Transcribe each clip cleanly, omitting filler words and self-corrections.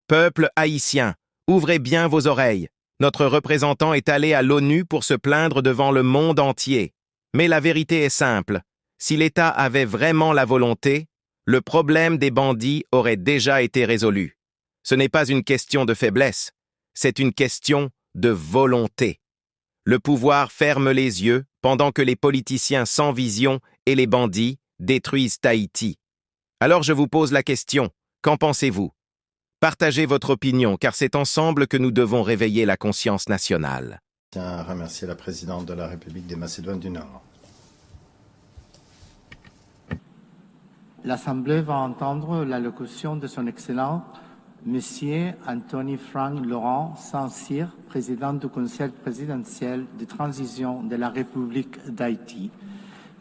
Peuple haïtien, ouvrez bien vos oreilles. Notre représentant est allé à l'ONU pour se plaindre devant le monde entier. Mais la vérité est simple. Si l'État avait vraiment la volonté, le problème des bandits aurait déjà été résolu. Ce n'est pas une question de faiblesse, c'est une question de volonté. Le pouvoir ferme les yeux pendant que les politiciens sans vision et les bandits détruisent Haïti. Alors je vous pose la question, qu'en pensez-vous? Partagez votre opinion, car c'est ensemble que nous devons réveiller la conscience nationale. Je tiens à remercier la présidente de la République des Macédoines du Nord. L'Assemblée va entendre l'allocution de son Excellence, Monsieur Anthony Frank Laurent Saint-Cyr, président du Conseil présidentiel de transition de la République d'Haïti.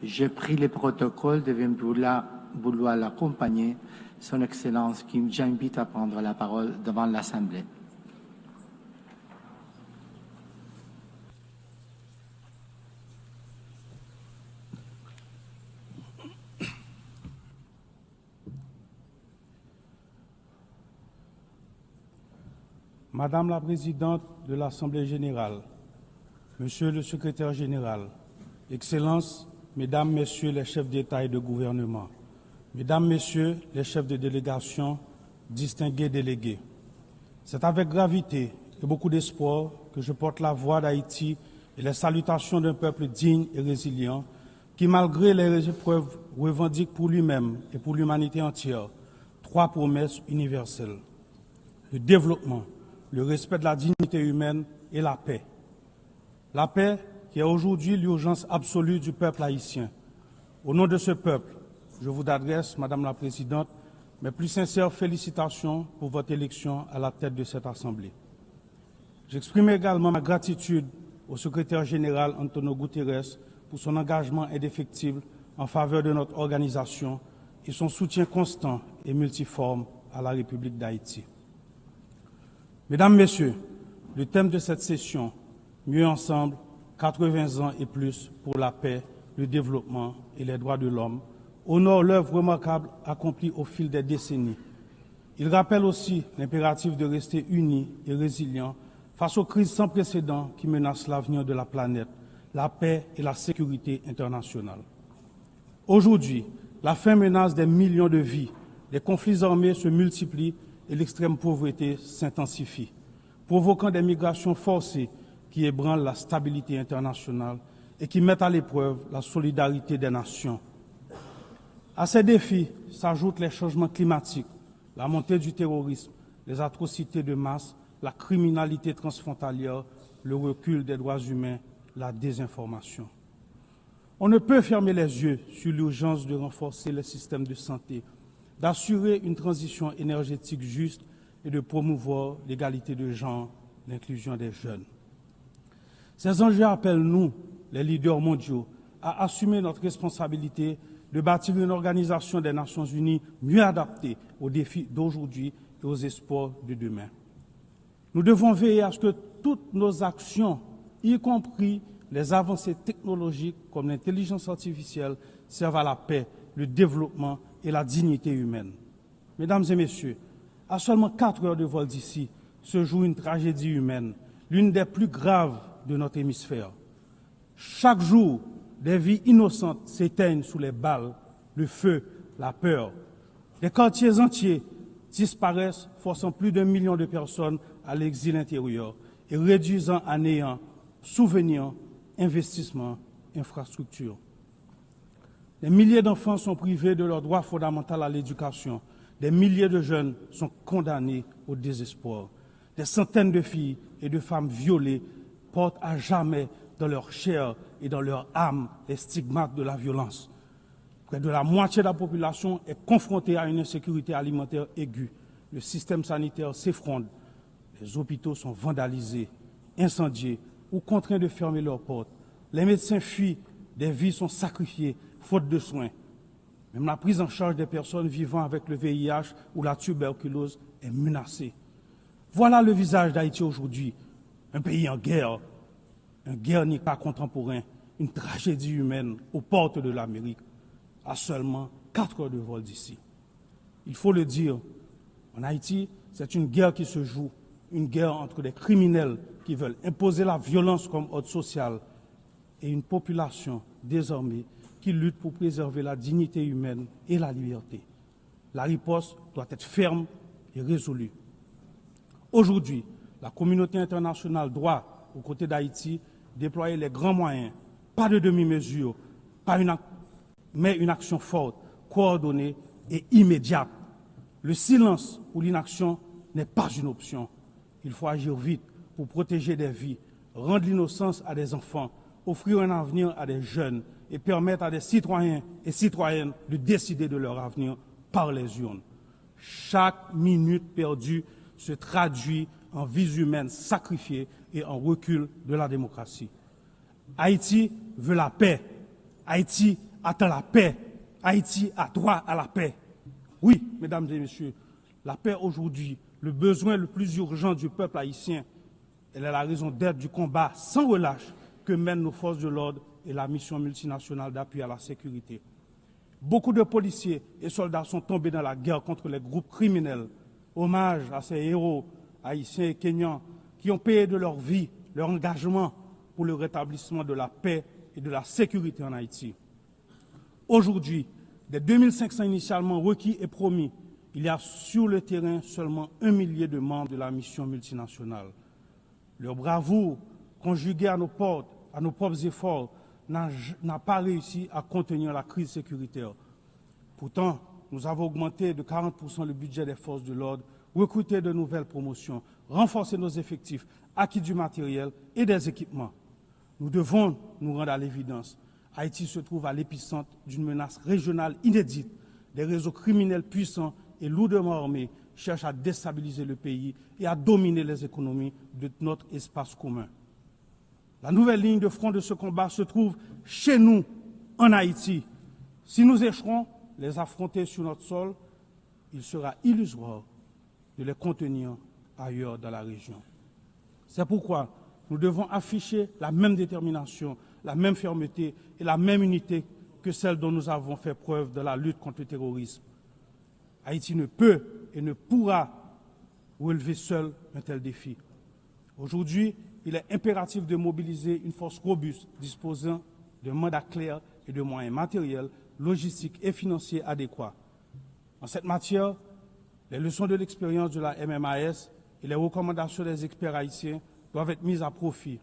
J'ai pris le protocole de vouloir l'accompagner, son Excellence, qui m'invite à prendre la parole devant l'Assemblée. Madame la Présidente de l'Assemblée générale, Monsieur le Secrétaire général, Excellences, Mesdames, Messieurs les chefs d'État et de gouvernement, Mesdames, Messieurs les chefs de délégation, distingués délégués, c'est avec gravité et beaucoup d'espoir que je porte la voix d'Haïti et les salutations d'un peuple digne et résilient qui, malgré les épreuves, revendique pour lui-même et pour l'humanité entière trois promesses universelles: le développement, le respect de la dignité humaine et la paix. La paix qui est aujourd'hui l'urgence absolue du peuple haïtien. Au nom de ce peuple, je vous adresse, Madame la Présidente, mes plus sincères félicitations pour votre élection à la tête de cette Assemblée. J'exprime également ma gratitude au secrétaire général Antonio Guterres pour son engagement indéfectible en faveur de notre organisation et son soutien constant et multiforme à la République d'Haïti. Mesdames, Messieurs, le thème de cette session, Mieux ensemble, 80 ans et plus pour la paix, le développement et les droits de l'homme, honore l'œuvre remarquable accomplie au fil des décennies. Il rappelle aussi l'impératif de rester unis et résilients face aux crises sans précédent qui menacent l'avenir de la planète, la paix et la sécurité internationale. Aujourd'hui, la faim menace des millions de vies, les conflits armés se multiplient et l'extrême pauvreté s'intensifie, provoquant des migrations forcées qui ébranlent la stabilité internationale et qui mettent à l'épreuve la solidarité des nations. À ces défis s'ajoutent les changements climatiques, la montée du terrorisme, les atrocités de masse, la criminalité transfrontalière, le recul des droits humains, la désinformation. On ne peut fermer les yeux sur l'urgence de renforcer les systèmes de santé, d'assurer une transition énergétique juste et de promouvoir l'égalité de genre, l'inclusion des jeunes. Ces enjeux appellent nous, les leaders mondiaux, à assumer notre responsabilité de bâtir une organisation des Nations Unies mieux adaptée aux défis d'aujourd'hui et aux espoirs de demain. Nous devons veiller à ce que toutes nos actions, y compris les avancées technologiques comme l'intelligence artificielle, servent à la paix, le développement et la dignité humaine. Mesdames et messieurs, à seulement 4 heures de vol d'ici se joue une tragédie humaine, l'une des plus graves de notre hémisphère. Chaque jour, des vies innocentes s'éteignent sous les balles, le feu, la peur. Des quartiers entiers disparaissent, forçant plus d'1 million de personnes à l'exil intérieur et réduisant à néant souvenirs, investissements, infrastructures. Des milliers d'enfants sont privés de leur droit fondamental à l'éducation. Des milliers de jeunes sont condamnés au désespoir. Des centaines de filles et de femmes violées portent à jamais dans leur chair et dans leur âme les stigmates de la violence. Près de la moitié de la population est confrontée à une insécurité alimentaire aiguë. Le système sanitaire s'effondre. Les hôpitaux sont vandalisés, incendiés ou contraints de fermer leurs portes. Les médecins fuient, des vies sont sacrifiées, faute de soins. Même la prise en charge des personnes vivant avec le VIH ou la tuberculose est menacée. Voilà le visage d'Haïti aujourd'hui, un pays en guerre, un Guernica contemporain, une tragédie humaine aux portes de l'Amérique, à seulement 4 heures de vol d'ici. Il faut le dire, en Haïti, c'est une guerre qui se joue, une guerre entre des criminels qui veulent imposer la violence comme ordre social et une population désarmée qui lutte pour préserver la dignité humaine et la liberté. La riposte doit être ferme et résolue. Aujourd'hui, la communauté internationale doit, aux côtés d'Haïti, déployer les grands moyens, pas de demi-mesure, mais une action forte, coordonnée et immédiate. Le silence ou l'inaction n'est pas une option. Il faut agir vite pour protéger des vies, rendre l'innocence à des enfants, offrir un avenir à des jeunes et permettre à des citoyens et citoyennes de décider de leur avenir par les urnes. Chaque minute perdue se traduit en vies humaines sacrifiées et en recul de la démocratie. Haïti veut la paix. Haïti attend la paix. Haïti a droit à la paix. Oui, mesdames et messieurs, la paix aujourd'hui, le besoin le plus urgent du peuple haïtien, elle est la raison d'être du combat sans relâche que mènent nos forces de l'ordre et la mission multinationale d'appui à la sécurité. Beaucoup de policiers et soldats sont tombés dans la guerre contre les groupes criminels. Hommage à ces héros haïtiens et kenyans qui ont payé de leur vie, leur engagement pour le rétablissement de la paix et de la sécurité en Haïti. Aujourd'hui, des 2500 initialement requis et promis, il y a sur le terrain seulement 1 millier de membres de la mission multinationale. Leur bravoure, conjuguée à nos propres efforts, n'a pas réussi à contenir la crise sécuritaire. Pourtant, nous avons augmenté de 40% le budget des forces de l'ordre, recruté de nouvelles promotions, renforcé nos effectifs, acquis du matériel et des équipements. Nous devons nous rendre à l'évidence. Haïti se trouve à l'épicentre d'une menace régionale inédite. Des réseaux criminels puissants et lourdement armés cherchent à déstabiliser le pays et à dominer les économies de notre espace commun. La nouvelle ligne de front de ce combat se trouve chez nous, en Haïti. Si nous échouons les affronter sur notre sol, il sera illusoire de les contenir ailleurs dans la région. C'est pourquoi nous devons afficher la même détermination, la même fermeté et la même unité que celle dont nous avons fait preuve dans la lutte contre le terrorisme. Haïti ne peut et ne pourra relever seul un tel défi. Aujourd'hui, il est impératif de mobiliser une force robuste disposant de mandats clairs et de moyens matériels, logistiques et financiers adéquats. En cette matière, les leçons de l'expérience de la MMAS et les recommandations des experts haïtiens doivent être mises à profit.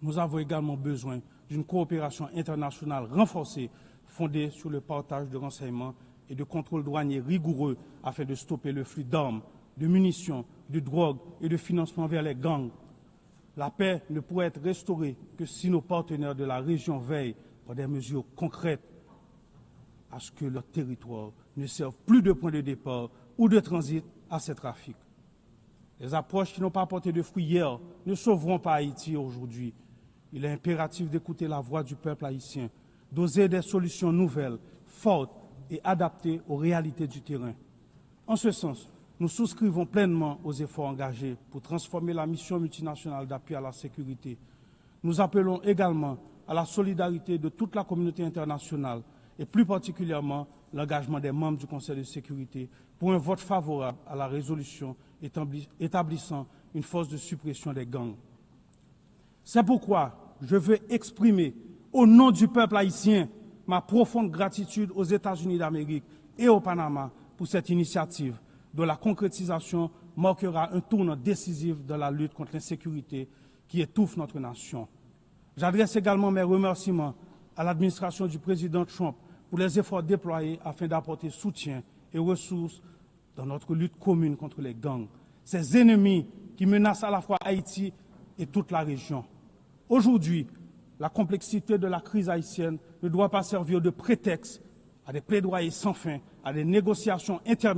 Nous avons également besoin d'une coopération internationale renforcée, fondée sur le partage de renseignements et de contrôles douaniers rigoureux afin de stopper le flux d'armes, de munitions, de drogue et de financement vers les gangs. La paix ne pourrait être restaurée que si nos partenaires de la région veillent par des mesures concrètes à ce que leur territoire ne serve plus de point de départ ou de transit à ces trafics. Les approches qui n'ont pas porté de fruits hier ne sauveront pas Haïti aujourd'hui. Il est impératif d'écouter la voix du peuple haïtien, d'oser des solutions nouvelles, fortes et adaptées aux réalités du terrain. En ce sens, nous souscrivons pleinement aux efforts engagés pour transformer la mission multinationale d'appui à la sécurité. Nous appelons également à la solidarité de toute la communauté internationale et plus particulièrement l'engagement des membres du Conseil de sécurité pour un vote favorable à la résolution établissant une force de suppression des gangs. C'est pourquoi je veux exprimer au nom du peuple haïtien ma profonde gratitude aux États-Unis d'Amérique et au Panama pour cette initiative dont la concrétisation marquera un tournant décisif dans la lutte contre l'insécurité qui étouffe notre nation. J'adresse également mes remerciements à l'administration du président Trump pour les efforts déployés afin d'apporter soutien et ressources dans notre lutte commune contre les gangs, ces ennemis qui menacent à la fois Haïti et toute la région. Aujourd'hui, la complexité de la crise haïtienne ne doit pas servir de prétexte à des plaidoyers sans fin, à des négociations interminables